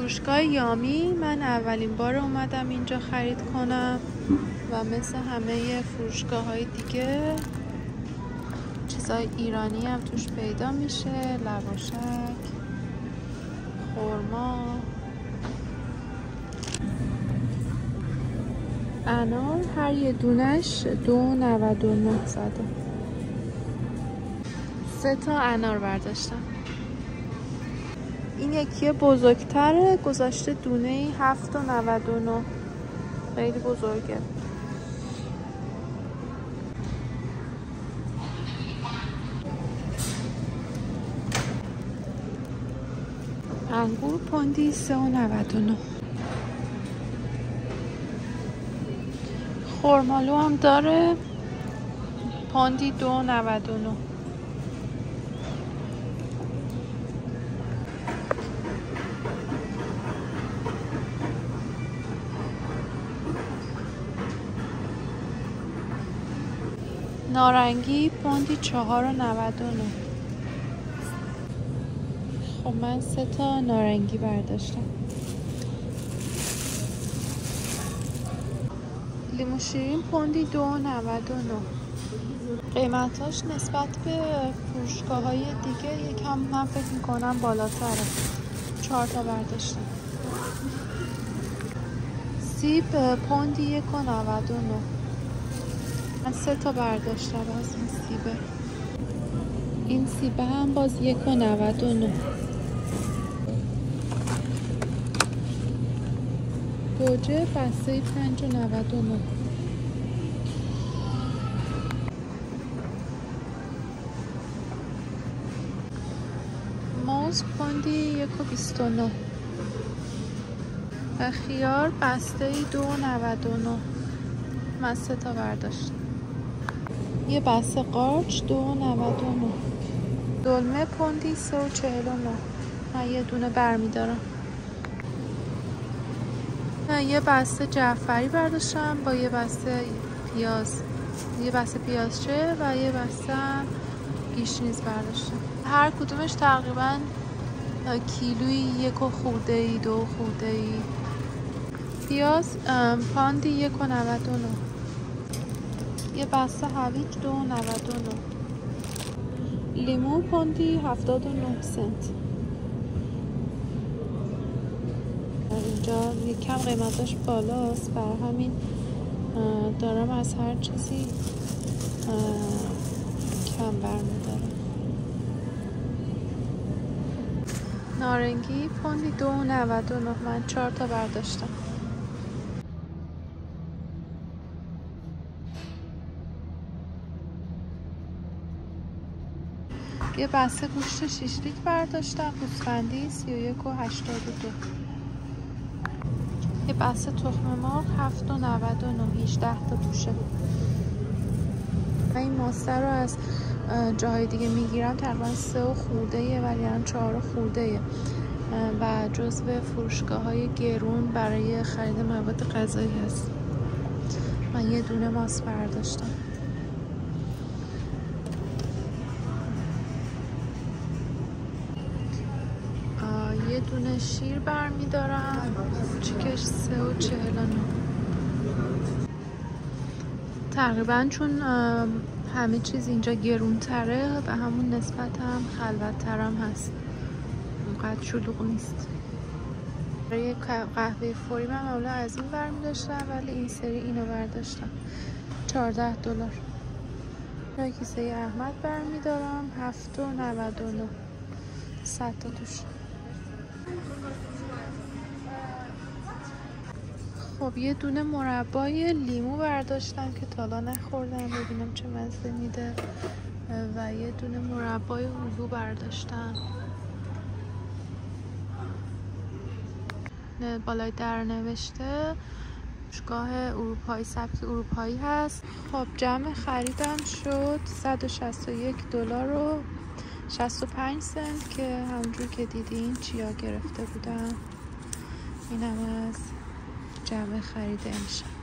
فروشگاه یامی من اولین بار اومدم اینجا خرید کنم و مثل همه فروشگاه های دیگه چیزای ایرانی هم توش پیدا میشه، لواشک، خرما، انار هر یه دونش 2.99 زده. 3 تا انار برداشتم. این یکی بزرگتره، گذاشته دونه 7.99. خیلی بزرگه. انگور پوندی 3.99. خرمالو هم داره، پوندی 2.99. نارنگی پوندی 4.99. خب من 3 تا نارنگی برداشتم. لیمو شیرین پوندی 2.99. قیمتاش نسبت به فروشگاه های دیگه یکم من فکر میکنم بالاتره. 4 تا برداشتم. سیب پوندی 1.99. من 3 تا برداشتم از این سیبه. این سیبه هم باز 1.99. گوجه بسته 5.99. موز پوندی 1.29. و خیار بسته 2.99. من 3 تا برداشتم. یه بسته قارچ 2.99. دلمه پوندی 3.49. من یه دونه برمیدارم. یه بسته جعفری برداشتم با یه بسته پیاز، یه بسته پیازچه و یه بسته گیشنیز برداشتم. هر کدومش تقریبا کیلویی 1 خورده ای 2 خورده ای. پیاز پوندی 1.99. یه بسته هویج 2.99. لیمو پوندی 79 سنت. اینجا یکم قیمتاش بالاست، برای همین دارم از هر چیزی کم برمیدارم. نارنگی پوندی 2.99. من 4 تا برداشتم. یه بسته گوشت شیشلیک برداشتم، گوسفندی 31.82. یه بسته تخم مرغ 7.99. 18 تا توشه. این ماستر رو از جاهای دیگه میگیرم تقریبا 3 خورده ولی الان 4 خورده و جزو فروشگاه های گرون برای خرید مواد غذایی هست. من یه دونه ماست برداشتم. یه دونه شیر برمیدارم، کوچیکش 3.49. تقریبا چون همه چیز اینجا گرونتره و همون نسبت هم خلوت‌ترم هست، اونقدر شلوغ نیست. برای قهوه فوری من معمولا از این برمیداشتم ولی این سری اینو برداشتم. $14. یه کیسه احمد برمیدارم 7.99. 100 تا توش. خب یه دونه مربای لیمو برداشتم که تا حالا نخوردم، ببینم چه مزه میده. و یه دونه مربای هلو برداشتم. بالای در نوشته فروشگاه اروپایی، سبک اروپایی هست. خب جمع خریدم شد $161 و 65 سنت که همونجور که دیدین چیا گرفته بودم. اینم از جمع خرید امشب.